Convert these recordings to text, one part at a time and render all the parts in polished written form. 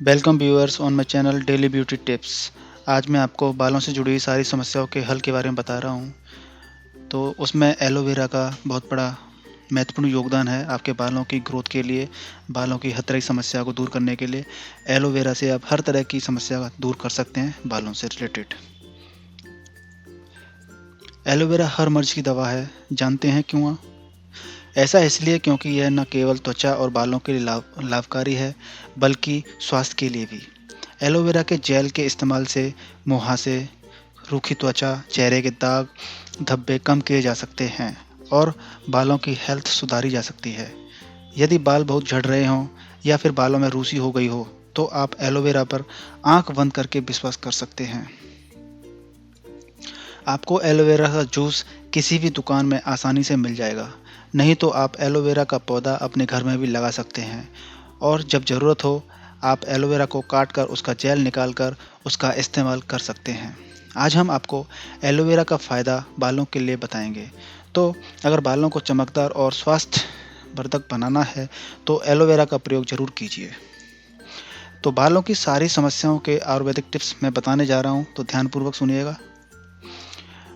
Welcome viewers on my channel daily beauty tips. आज मैं आपको बालों से जुड़ी सारी समस्याओं के हल के बारे में बता रहा हूँ। तो उसमें एलोवेरा का बहुत बड़ा महत्वपूर्ण योगदान है आपके बालों की ग्रोथ के लिए, बालों की हर तरह की समस्या को दूर करने के लिए। एलोवेरा से आप हर तरह की समस्या दूर कर सकते हैं बालों से रिलेटेड। एलोवेरा हर मर्ज की दवा है, जानते हैं क्यों? ऐसा इसलिए क्योंकि यह न केवल त्वचा और बालों के लिए लाभकारी है, बल्कि स्वास्थ्य के लिए भी। एलोवेरा के जेल के इस्तेमाल से मुहासे, रूखी त्वचा, चेहरे के दाग धब्बे कम किए जा सकते हैं और बालों की हेल्थ सुधारी जा सकती है। यदि बाल बहुत झड़ रहे हों या फिर बालों में रूसी हो गई हो, तो आप एलोवेरा पर आंख बंद करके विश्वास कर सकते हैं। आपको एलोवेरा का जूस किसी भी दुकान में आसानी से मिल जाएगा। नहीं तो आप एलोवेरा का पौधा अपने घर में भी लगा सकते हैं और जब ज़रूरत हो आप एलोवेरा को काट कर उसका जेल निकाल कर उसका इस्तेमाल कर सकते हैं। आज हम आपको एलोवेरा का फ़ायदा बालों के लिए बताएंगे। तो अगर बालों को चमकदार और स्वास्थ्यवर्धक बनाना है तो एलोवेरा का प्रयोग ज़रूर कीजिए। तो बालों की सारी समस्याओं के आयुर्वेदिक टिप्स मैं बताने जा रहा हूँ, तो ध्यानपूर्वक सुनिएगा।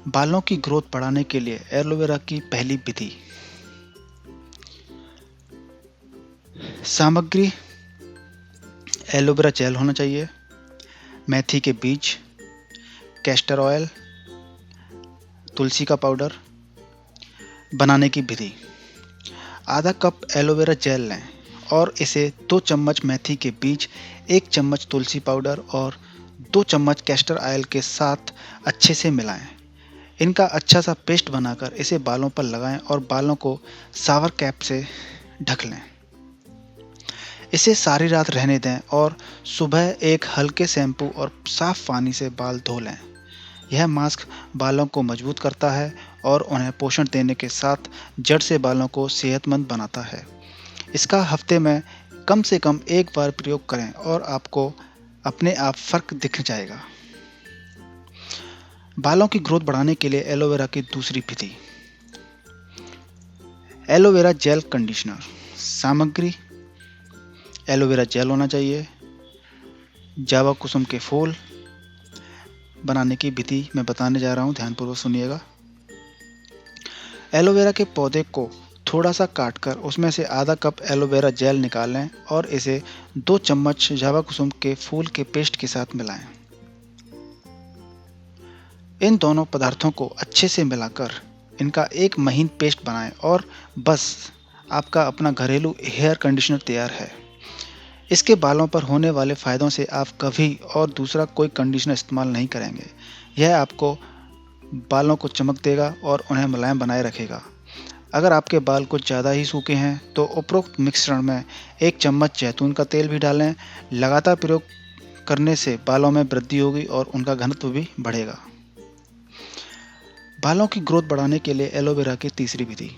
बालों की ग्रोथ बढ़ाने के लिए एलोवेरा की पहली विधि। सामग्री: एलोवेरा जेल होना चाहिए, मेथी के बीज, कैस्टर ऑयल, तुलसी का पाउडर। बनाने की विधि: आधा कप एलोवेरा जेल लें और इसे 2 चम्मच मेथी के बीज, 1 चम्मच तुलसी पाउडर और 2 चम्मच कैस्टर ऑयल के साथ अच्छे से मिलाएं। इनका अच्छा सा पेस्ट बनाकर इसे बालों पर लगाएं और बालों को शावर कैप से ढक लें। इसे सारी रात रहने दें और सुबह एक हल्के शैम्पू और साफ पानी से बाल धो लें। यह मास्क बालों को मजबूत करता है और उन्हें पोषण देने के साथ जड़ से बालों को सेहतमंद बनाता है। इसका हफ्ते में कम से कम 1 बार प्रयोग करें और आपको अपने आप फ़र्क दिख जाएगा। बालों की ग्रोथ बढ़ाने के लिए एलोवेरा की दूसरी विधि। Aloe vera gel conditioner. सामग्री: एलोवेरा जेल होना चाहिए, जावा कुसुम के फूल। बनाने की विधि मैं बताने जा रहा हूँ, ध्यानपूर्वक सुनिएगा। एलोवेरा के पौधे को थोड़ा सा काटकर उसमें से आधा कप एलोवेरा जेल निकाल लें और इसे 2 चम्मच जावा कुसुम के फूल के पेस्ट के साथ मिलाएं। इन दोनों पदार्थों को अच्छे से मिलाकर इनका एक महीन पेस्ट बनाएं और बस आपका अपना घरेलू हेयर कंडीशनर तैयार है। इसके बालों पर होने वाले फ़ायदों से आप कभी और दूसरा कोई कंडीशनर इस्तेमाल नहीं करेंगे। यह आपको बालों को चमक देगा और उन्हें मुलायम बनाए रखेगा। अगर आपके बाल कुछ ज़्यादा ही सूखे हैं तो उपरोक्त मिश्रण में 1 चम्मच जैतून का तेल भी डालें। लगातार प्रयोग करने से बालों में वृद्धि होगी और उनका घनत्व भी बढ़ेगा। बालों की ग्रोथ बढ़ाने के लिए एलोवेरा की तीसरी विधि।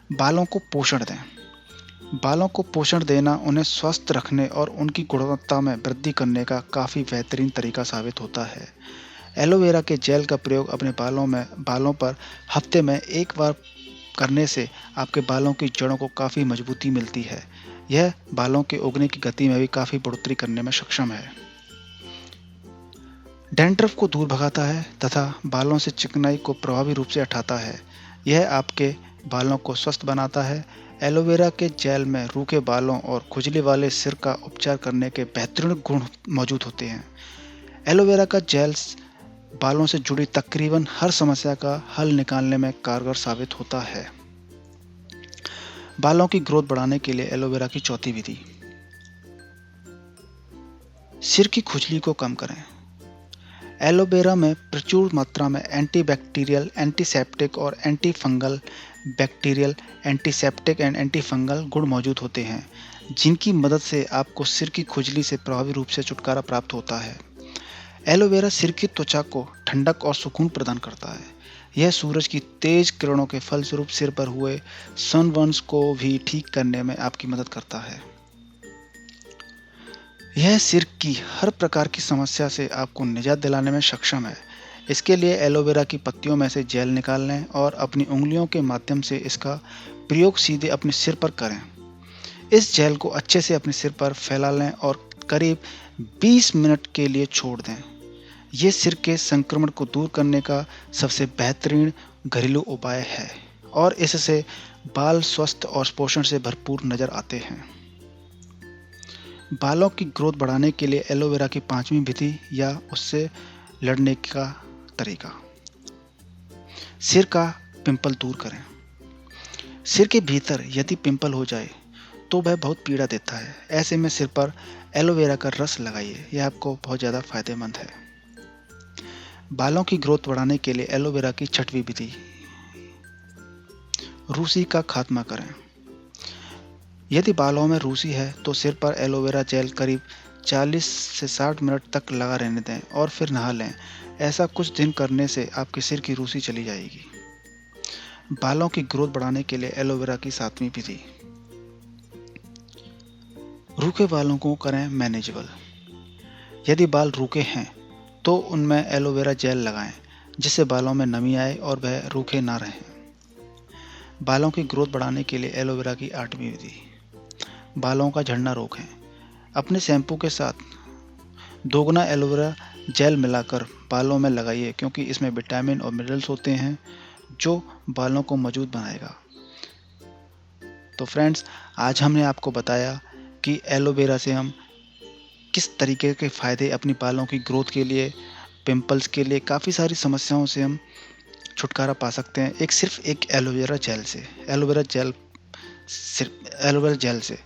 बालों को पोषण दें। बालों को पोषण देना उन्हें स्वस्थ रखने और उनकी गुणवत्ता में वृद्धि करने का काफ़ी बेहतरीन तरीका साबित होता है। एलोवेरा के जेल का प्रयोग अपने बालों पर हफ्ते में 1 बार करने से आपके बालों की जड़ों को काफ़ी मजबूती मिलती है। यह बालों के उगने की गति में भी काफ़ी बढ़ोतरी करने में सक्षम है। डैंड्रफ को दूर भगाता है तथा बालों से चिकनाई को प्रभावी रूप से हटाता है। यह आपके बालों को स्वस्थ बनाता है। एलोवेरा के जेल में रूखे बालों और खुजली वाले सिर का उपचार करने के बेहतरीन गुण मौजूद होते हैं। एलोवेरा का जेल बालों से जुड़ी तकरीबन हर समस्या का हल निकालने में कारगर साबित होता है। बालों की ग्रोथ बढ़ाने के लिए एलोवेरा की चौथी विधि। सिर की खुजली को कम करें। एलोवेरा में प्रचुर मात्रा में एंटीबैक्टीरियल, एंटीसेप्टिक और antifungal bacterial, antiseptic and antifungal गुण मौजूद होते हैं, जिनकी मदद से आपको सिर की खुजली से प्रभावी रूप से छुटकारा प्राप्त होता है। एलोवेरा सिर की त्वचा को ठंडक और सुकून प्रदान करता है। यह सूरज की तेज किरणों के फलस्वरूप सिर पर हुए सनबर्न्स को भी ठीक करने में आपकी मदद करता है। यह सिर की हर प्रकार की समस्या से आपको निजात दिलाने में सक्षम है। इसके लिए एलोवेरा की पत्तियों में से जेल निकाल लें और अपनी उंगलियों के माध्यम से इसका प्रयोग सीधे अपने सिर पर करें। इस जेल को अच्छे से अपने सिर पर फैला लें और करीब 20 मिनट के लिए छोड़ दें। ये सिर के संक्रमण को दूर करने का सबसे बेहतरीन घरेलू उपाय है और इससे बाल स्वस्थ और पोषण से भरपूर नजर आते हैं। बालों की ग्रोथ बढ़ाने के लिए एलोवेरा की 5वीं विधि या उससे लड़ने का तरीका। सिर का पिंपल दूर करें। सिर के भीतर यदि पिंपल हो जाए तो वह बहुत पीड़ा देता है। ऐसे में सिर पर एलोवेरा का रस लगाइए, यह आपको बहुत ज़्यादा फायदेमंद है। बालों की ग्रोथ बढ़ाने के लिए एलोवेरा की 6वीं विधि, रूसी का खात्मा करें। यदि बालों में रूसी है तो सिर पर एलोवेरा जेल करीब 40 से 60 मिनट तक लगा रहने दें और फिर नहा लें। ऐसा कुछ दिन करने से आपके सिर की रूसी चली जाएगी। बालों की ग्रोथ बढ़ाने के लिए एलोवेरा की 7वीं विधि, रूखे बालों को करें मैनेजेबल। यदि बाल रूखे हैं तो उनमें एलोवेरा जेल लगाएं जिससे बालों में नमी आए और वह रूखे ना रहें। बालों की ग्रोथ बढ़ाने के लिए एलोवेरा की 8वीं विधि, बालों का झड़ना रोकें। अपने शैम्पू के साथ दोगुना एलोवेरा जेल मिलाकर बालों में लगाइए क्योंकि इसमें विटामिन और मिनरल्स होते हैं जो बालों को मजबूत बनाएगा। तो फ्रेंड्स, आज हमने आपको बताया कि एलोवेरा से हम किस तरीके के फ़ायदे अपनी बालों की ग्रोथ के लिए, पिंपल्स के लिए, काफ़ी सारी समस्याओं से हम छुटकारा पा सकते हैं सिर्फ एक एलोवेरा जेल से।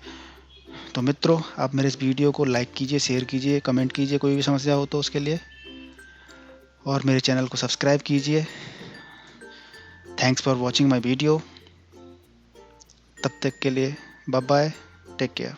तो मित्रों, आप मेरे इस वीडियो को लाइक कीजिए, शेयर कीजिए, कमेंट कीजिए कोई भी समस्या हो तो उसके लिए, और मेरे चैनल को सब्सक्राइब कीजिए। Thanks for watching my video. तब तक के लिए बाय बाय, टेक केयर।